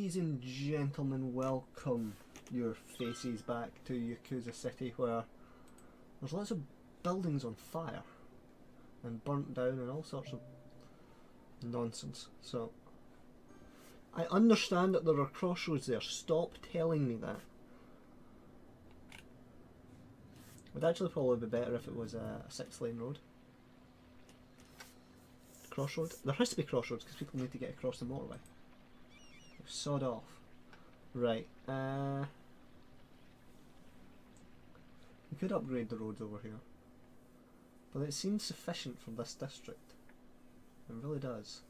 Ladies and gentlemen, welcome your faces back to Yakuza City, where there's lots of buildings on fire and burnt down and all sorts of nonsense. So I understand that there are crossroads there. Stop telling me that. It would actually probably be better if it was a 6-lane road. Crossroad? There has to be crossroads because people need to get across the motorway. Sod off. Right. We could upgrade the roads over here, but it seems sufficient for this district. It really does.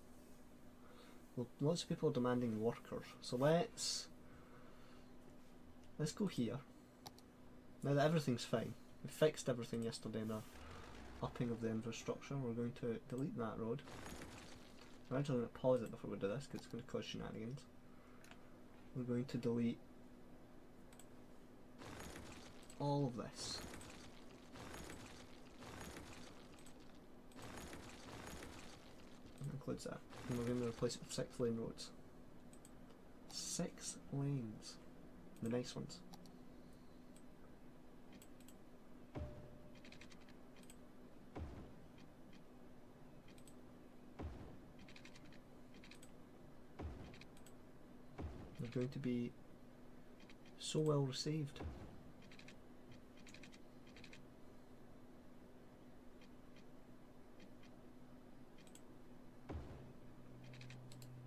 Well, lots of people are demanding workers, so let's go here. Now that everything's fine, we fixed everything yesterday in the upping of the infrastructure. We're going to delete that road. We're actually going to pause it before we do this because it's going to cause shenanigans. We're going to delete all of this. That includes that. And we're going to replace it with 6-lane roads. 6 lanes. The nice ones. They're going to be so well received.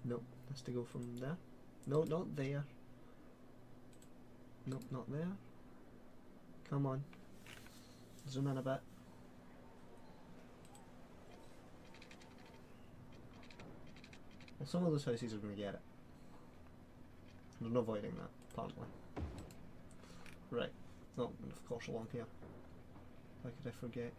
Nope, has to go from there. No, not there. Nope, not there. Come on. Zoom in a bit. Well, some of those houses are going to get it. There's no avoiding that, apparently. Right. Oh, and of course along here. How could I forget?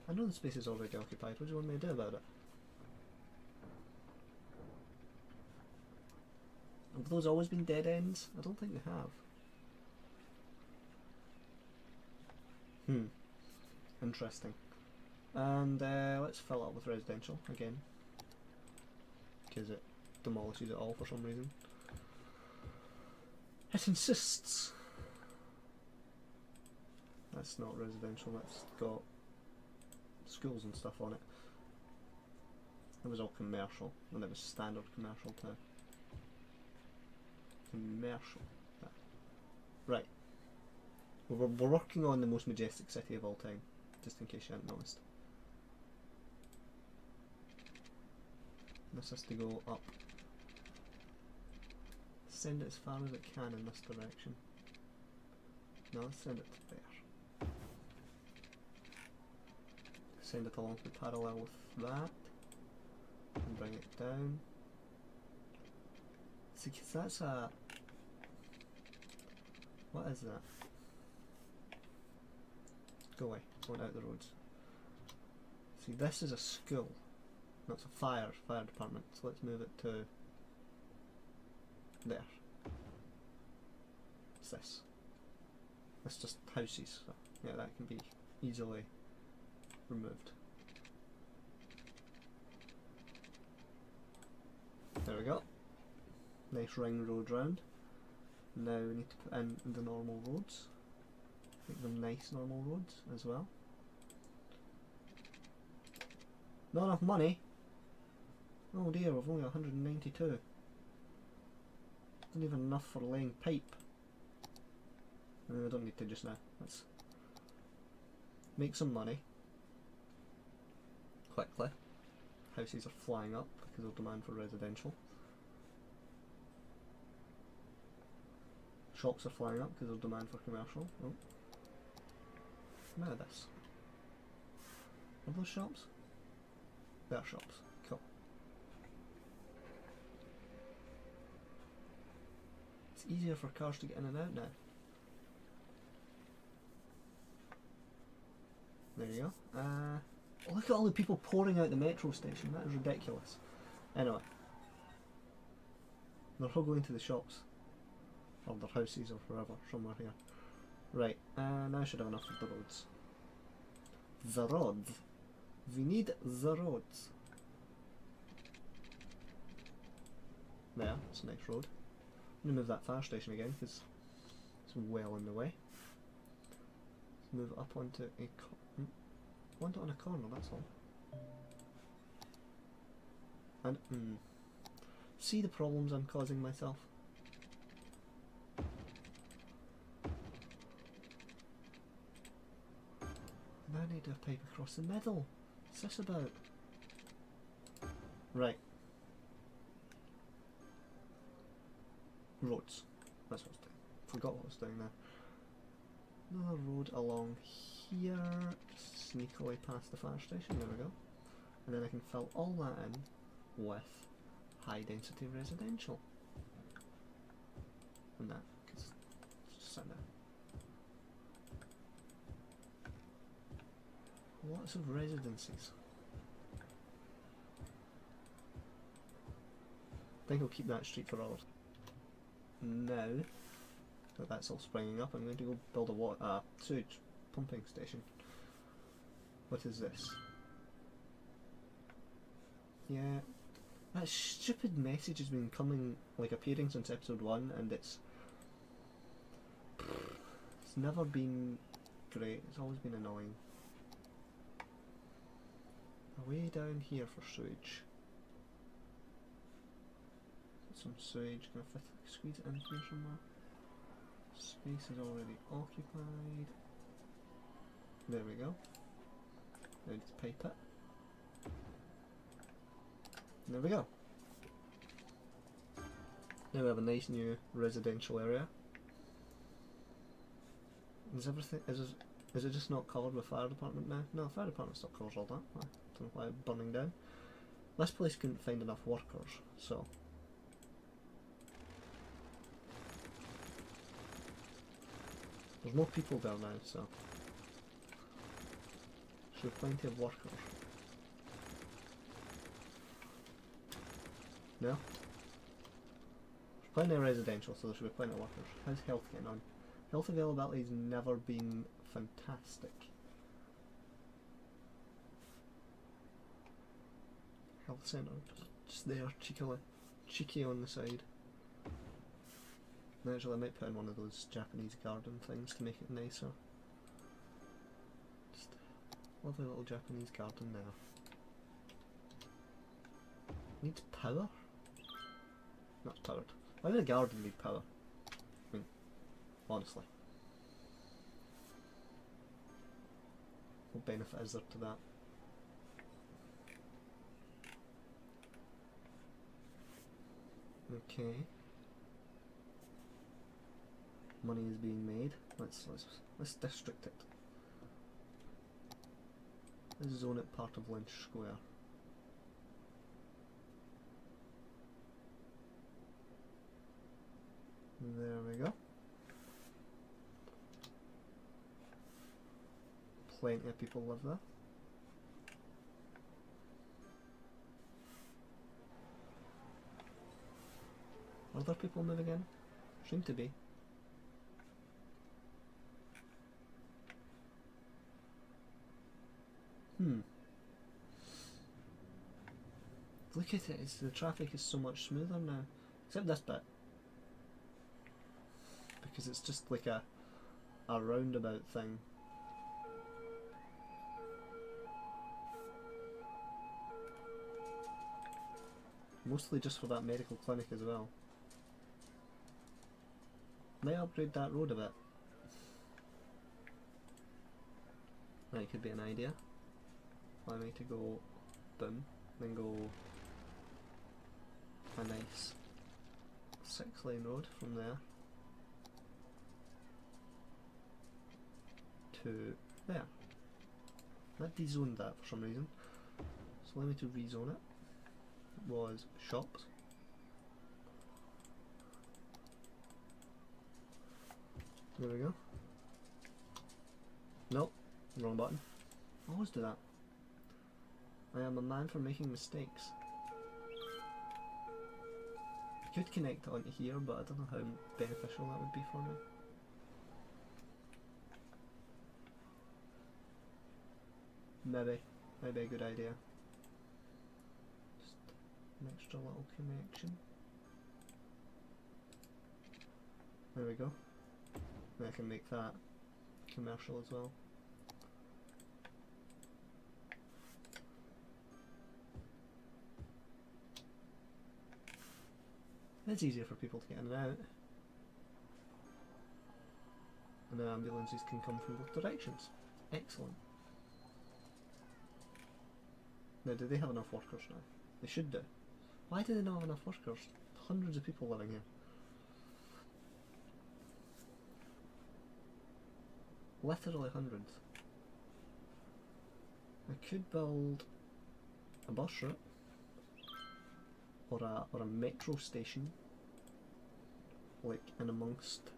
I know the space is already occupied. What do you want me to do about it? Have those always been dead ends? I don't think they have. Interesting. And let's fill it up with residential again, because it demolishes it all for some reason. It insists. That's not residential, that's got schools and stuff on it. It was all commercial, and it was standard commercial too. Commercial. Yeah. Right. We're working on the most majestic city of all time, just in case you hadn't noticed. This has to go up. Send it as far as it can in this direction. No, let's send it to there. Send it along to parallel with that. And bring it down. See, because that's a... What is that? Go away, going out the roads. See, this is a school. That's a fire department, so let's move it to there. What's this? That's just houses, so yeah, that can be easily removed. There we go. Nice ring road round. Now we need to put in the normal roads. Make them nice normal roads as well. Not enough money. Oh dear, we've only 192. Not even enough for laying pipe. I don't need to just now. Let's make some money. Quickly. Houses are flying up because of demand for residential. Shops are flying up because of demand for commercial. Oh. Now this. Are those shops? They are shops. Cool. It's easier for cars to get in and out now. There you go. Look at all the people pouring out the metro station. That is ridiculous. Anyway. They're all going to the shops. Or their houses or wherever. Somewhere here. Right. Now I should have enough of the roads. the roads. We need the roads. There, it's the next road. I'm going to move that fire station again because it's well in the way. Let's move it up onto on a corner, that's all. And see the problems I'm causing myself? Now I need a pipe across the middle. What's this about? Right. Roads. That's what I was doing. Forgot what I was doing there. Another road along here. Just sneakily past the fire station. There we go. And then I can fill all that in with high density residential. And that. Just sit there. Lots of residences. I think I'll keep that street for ours. Now that that's all springing up, I'm going to go build a sewage pumping station. What is this? Yeah, that stupid message has been coming, like appearing since episode 1, and it's never been great. It's always been annoying. Way down here for sewage. Some sewage, gonna squeeze it in here somewhere. Space is already occupied. There we go. Now just pipe it. There we go. Now we have a nice new residential area. Is everything is it just not covered with fire department now? No, the fire department still covers all that. I don't know why it's burning down. This place couldn't find enough workers, so there's more people there now, so should have plenty of workers. No? There's plenty of residential, so there should be plenty of workers. How's health getting on? Health availability has never been fantastic. Health centre, just there, cheeky on the side. Actually, I might put in one of those Japanese garden things to make it nicer. Just a lovely little Japanese garden there. Needs power? Not powered. Why would a garden need power? I mean, honestly. What benefit is there to that? Okay. Money is being made. Let's district it. Let's zone it part of Lynch Square. There we go. Plenty of people live there. Are there people moving in? Seem to be. Look at it, the traffic is so much smoother now. Except this bit. Because it's just like a roundabout thing. Mostly just for that medical clinic as well. Might upgrade that road a bit. That could be an idea. Allow me to go boom, then go a nice 6-lane road from there to there. That dezoned that for some reason, so allow me to rezone it. It was shops. There we go. Nope, wrong button. I always do that. I am a man for making mistakes. I could connect onto here, but I don't know how beneficial that would be for me. Maybe a good idea. Just an extra little connection. There we go. I can make that commercial as well. It's easier for people to get in and out. And the ambulances can come from both directions. Excellent. Now, do they have enough workers now? They should do. Why do they not have enough workers? Hundreds of people living here. Literally hundreds. I could build a bus route or a metro station, like in amongst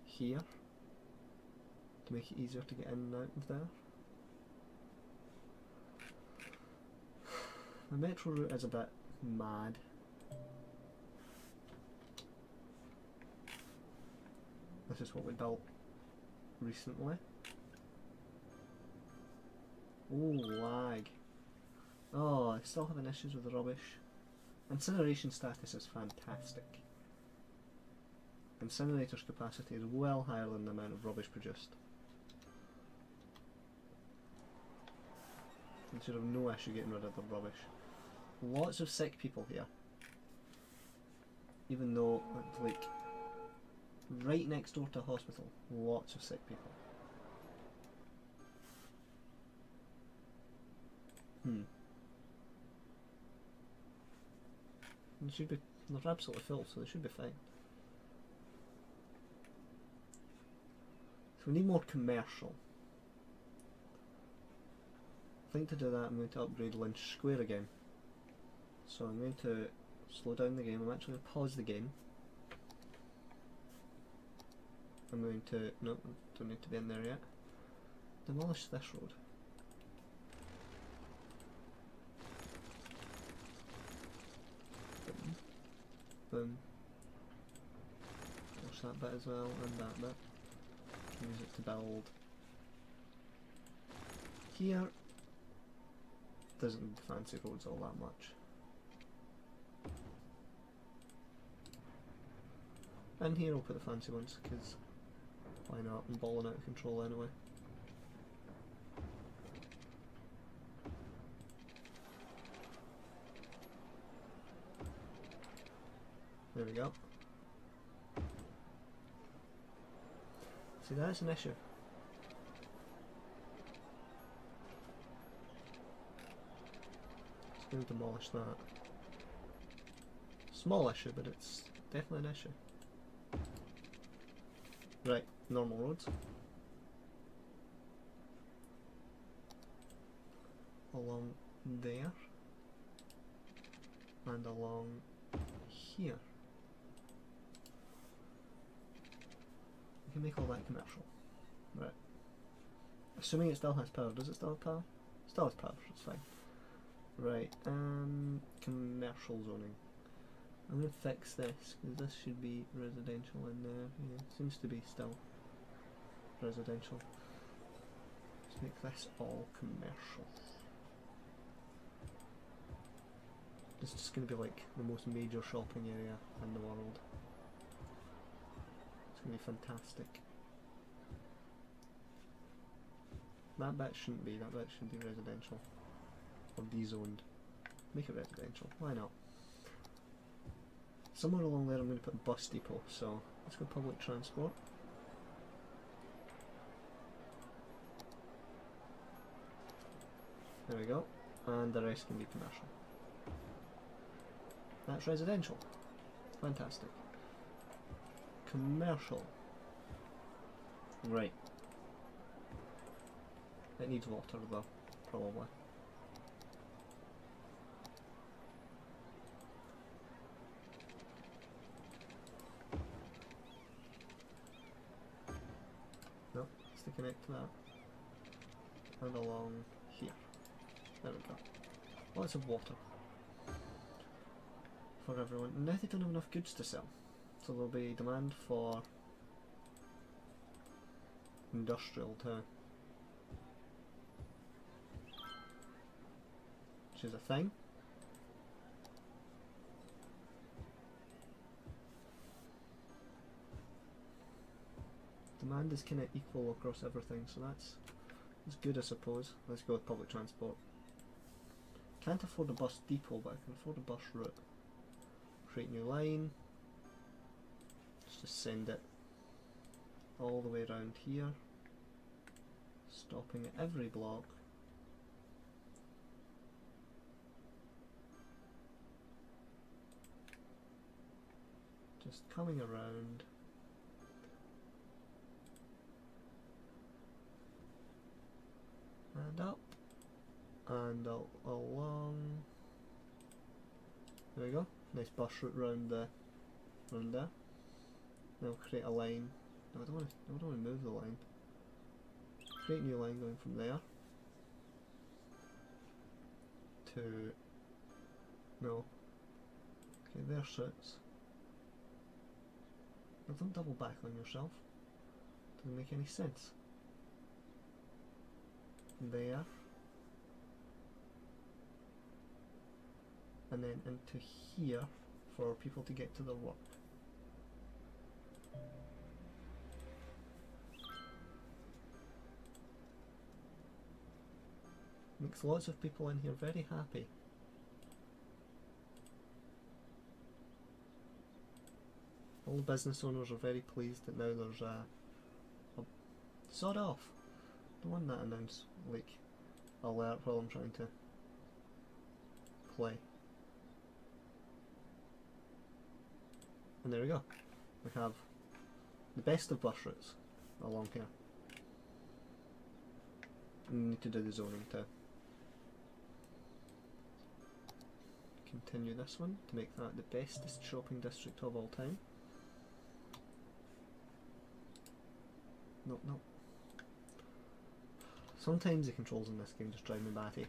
here, to make it easier to get in and out of there. The metro route is a bit mad. This is what we built recently. Oh, lag. Oh, I still having issues with the rubbish. Incineration status is fantastic. Incinerator's capacity is well higher than the amount of rubbish produced. You should have no issue getting rid of the rubbish. Lots of sick people here. Even though, like, right next door to a hospital, lots of sick people. They should be, they're absolutely full, so they should be fine. So we need more commercial. I think to do that I'm going to upgrade Lynch Square again. So I'm going to slow down the game. I'm actually going to pause the game. I'm going to, no, don't need to be in there yet. Demolish this road. Boom. Boom. Demolish that bit as well, and that bit. Use it to build here. Doesn't need the fancy roads all that much. And here I'll put the fancy ones, because why not? I'm balling out of control anyway. There we go. See, that's an issue. Just going to demolish that. Small issue, but it's definitely an issue. Right, normal roads. Along there. And along here. We can make all that commercial. Right. Assuming it still has power. Does it still have power? It still has power, it's fine. Right, commercial zoning. I'm going to fix this, because this should be residential in there. Yeah, it seems to be still residential. Let's make this all commercial. This is just going to be like the most major shopping area in the world. It's going to be fantastic. That bit shouldn't be, that bit should be residential. Or de-zoned. Make it residential, why not? Somewhere along there I'm going to put a bus depot, so let's go public transport. There we go, and the rest can be commercial. That's residential. Fantastic. Commercial. Right. It needs water though, probably. No, it's to connect to that. And along here. There we go. Lots of water. For everyone. Now they don't have enough goods to sell. So there'll be demand for industrial too. which is a thing. Demand is kind of equal across everything, so that's good, I suppose. Let's go with public transport. Can't afford a bus depot, but I can afford a bus route. Create new line. Let's just send it all the way around here, stopping at every block. Just coming around. And up. And along. There we go. Nice bus route round there. Now create a line. No, I don't want to move the line. Create a new line going from there to no. Okay, there sits. Now don't double back on yourself. Doesn't make any sense. There. And then into here for people to get to their work. Makes lots of people in here very happy. All the business owners are very pleased that now there's a sod off. Don't want that announce like alert while I'm trying to play. And there we go. We have the best of bus routes along here. And we need to do the zoning too. Continue this one to make that the bestest shopping district of all time. Nope, nope. Sometimes the controls in this game just drive me batty.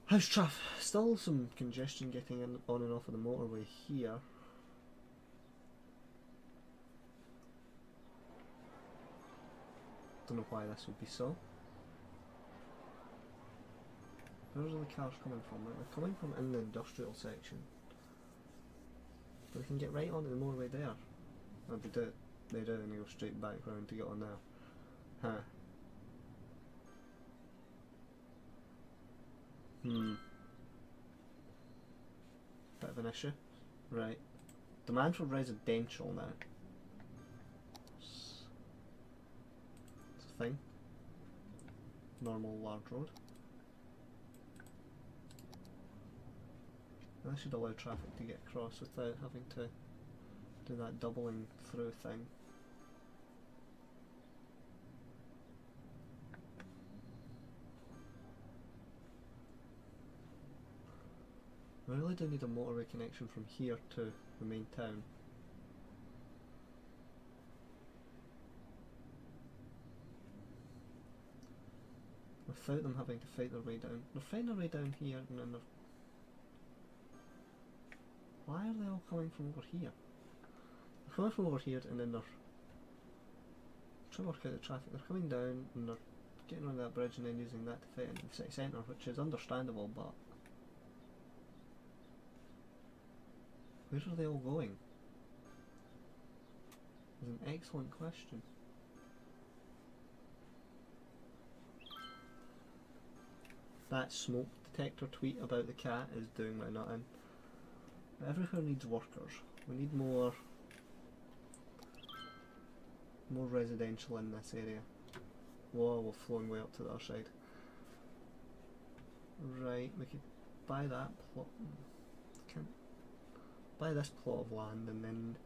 How's traffic? Still some congestion getting in on and off of the motorway here. Don't know why this would be so. Where's all the cars coming from? They're coming from in the industrial section. But we can get right onto the motorway there. Oh, they do. They do, and they go straight back round to get on there. Huh. Bit of an issue. Right. Demand for residential now. It's a thing. Normal large road. That should allow traffic to get across without having to do that doubling through thing. I really do need a motorway connection from here to the main town. Without them having to fight their way down. They're fighting their way down here and then they're... Why are they all coming from over here? They're coming from over here and then they're trying to work out the traffic. They're coming down and they're getting on that bridge and then using that to fight into the city centre, which is understandable, but where are they all going? Is an excellent question. That smoke detector tweet about the cat is doing my nut in. Everywhere needs workers. We need more residential in this area. Whoa, we're flowing way up to the other side. Right, we could buy that plot. Can't buy this plot of land and then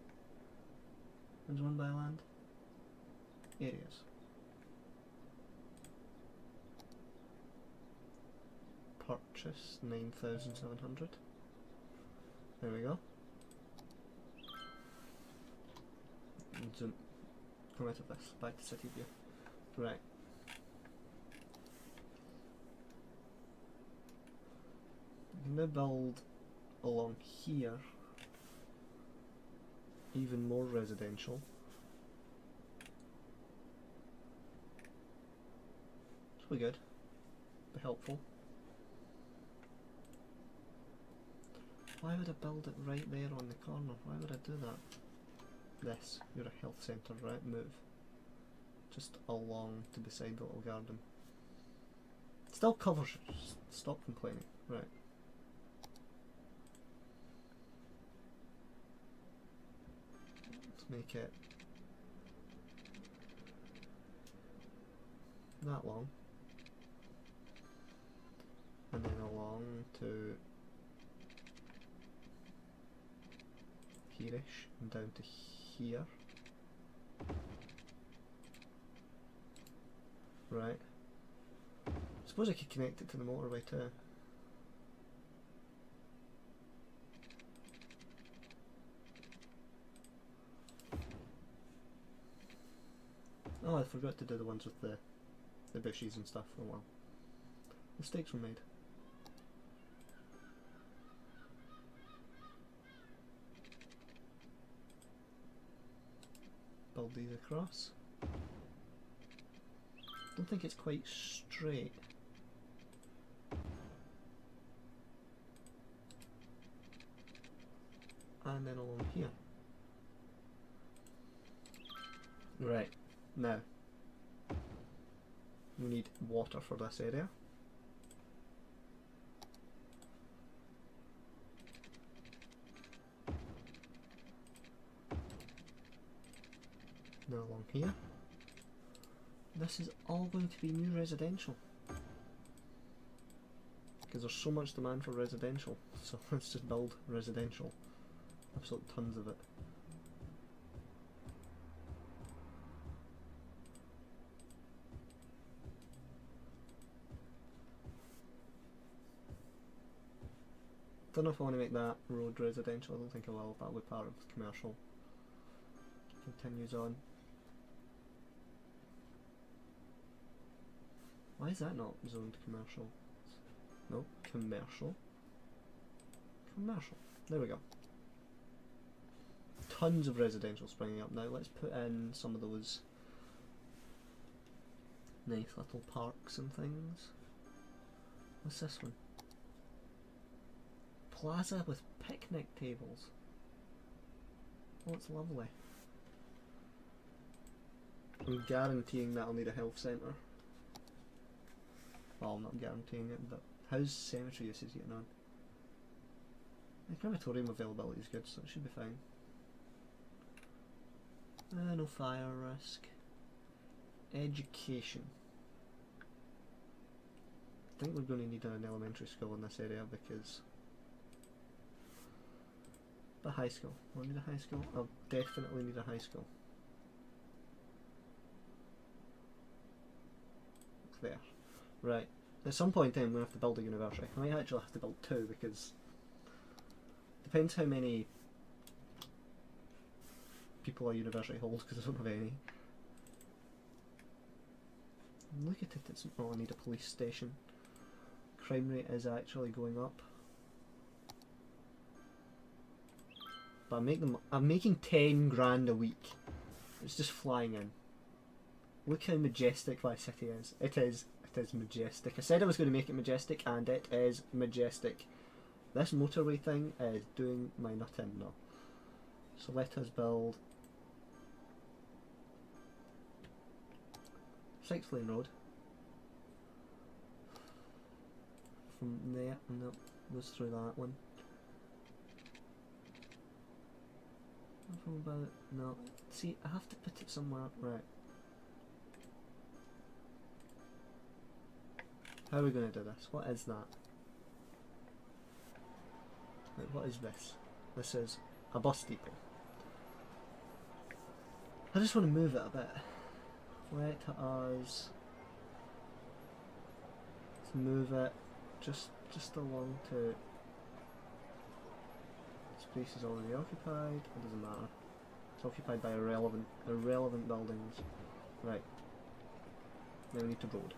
when's one buy land? Areas. Purchase 9,700. There we go. And zoom. Come out of this. Back to city view. Right. We can now build along here even more residential. It's pretty good. Be helpful. Why would I build it right there on the corner? Why would I do that? This, you're a health centre, right? Move. Just along to beside the little garden. Still covers it. Stop complaining. Right. Let's make it that long. And then along to here-ish and down to here. Right. I suppose I could connect it to the motorway too. Oh, I forgot to do the ones with the bushes and stuff. Oh well. Mistakes were made. Build these across. Don't think it's quite straight. And then along here. Right, now we need water for this area. Now along here. This is all going to be new residential. Because there's so much demand for residential. So let's just build residential. Absolute tons of it. Don't know if I want to make that road residential. I don't think I will. That'll be part of commercial. Continues on. Why is that not zoned commercial? No, commercial. Commercial. There we go. Tons of residential springing up now. Let's put in some of those nice little parks and things. What's this one? Plaza with picnic tables. Oh, it's lovely. I'm guaranteeing that I'll need a health centre. Well, I'm not guaranteeing it, but how's cemetery usage getting on? The crematorium availability is good, so it should be fine. No fire risk. Education. I think we're going to need an elementary school in this area because... a high school. Will I need a high school? I'll definitely need a high school. It's there. Right. At some point in time, we're going to have to build a university. I might actually have to build two because depends how many people a university holds, because I don't have any. Look at it, it's oh, I need a police station. Crime rate is actually going up. But I'm making 10 grand a week. It's just flying in. Look how majestic my city is. It is majestic. I said I was going to make it majestic, and it is majestic. This motorway thing is doing my nut in now. So let us build 6-lane road. From there, no, goes through that one. From about, no, see, I have to put it somewhere, right. How are we going to do this? What is that? Like, what is this? This is a bus depot. I just want to move it a bit. Let us move it just along to... Space is already occupied. It doesn't matter. It's occupied by irrelevant buildings. Right. Now we need to road.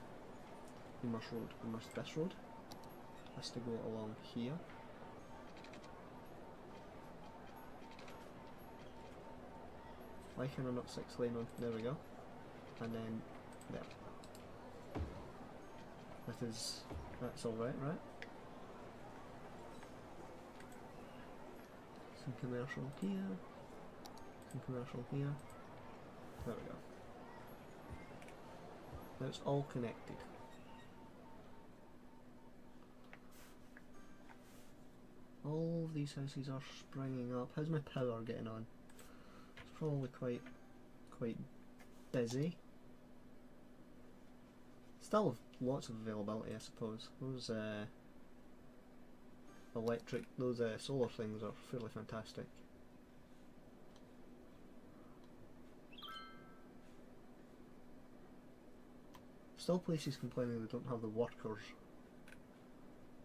We must road. We must this road. Has to go along here. Why can I not 6-lane on? There we go. And then there. That's alright, right? Some commercial here. Some commercial here. There we go. Now it's all connected. All of these houses are springing up. How's my power getting on? It's probably quite busy. Still have lots of availability, I suppose. Those those solar things are fairly fantastic. Still places complaining they don't have the workers.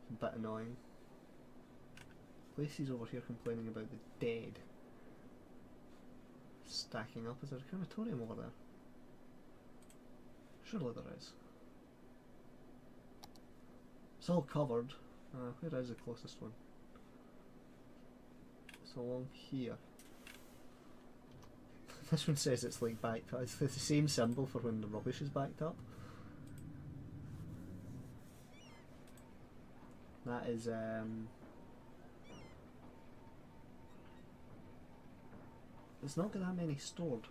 It's a bit annoying. Places over here complaining about the dead stacking up. Is there a crematorium over there? Surely there is. It's all covered. Where is the closest one? It's along here. This one says it's like backed up. It's the same symbol for when the rubbish is backed up. That is it's not got that many stored.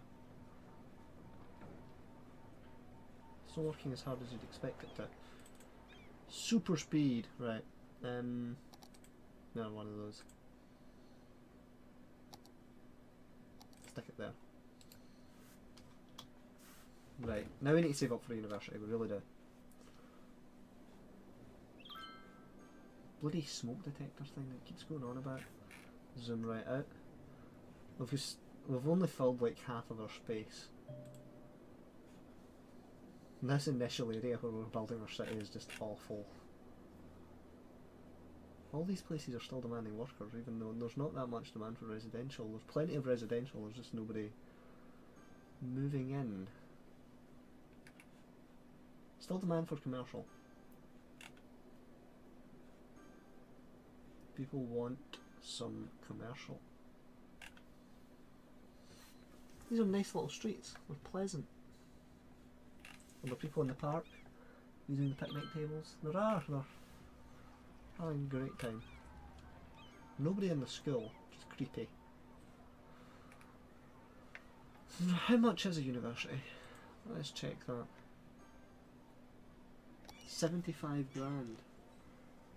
It's not working as hard as you'd expect it to. Super speed, right. No, one of those. Stick it there. Right, now we need to save up for university, we really do. Bloody smoke detector thing that keeps going on about. Zoom right out. We've only filled like half of our space. And this initial area where we're building our city is just awful. All these places are still demanding workers, even though there's not that much demand for residential. There's plenty of residential, there's just nobody moving in. Still demand for commercial. People want some commercial. These are nice little streets, they're pleasant. Are there people in the park using the picnic tables? They're having a great time. Nobody in the school, which is creepy. How much is a university? Let's check that. 75 grand.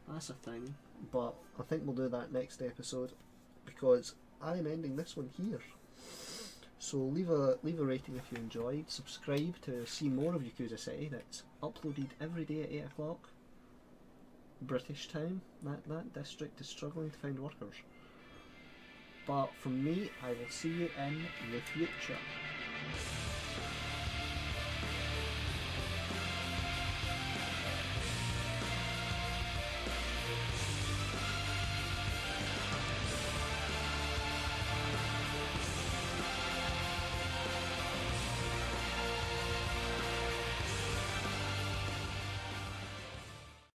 That's a thing, but I think we'll do that next episode because I'm ending this one here. So leave a rating if you enjoyed, subscribe to see more of Yakuza City. That's uploaded every day at 8 o'clock. British time. That district is struggling to find workers. But from me, I will see you in the future.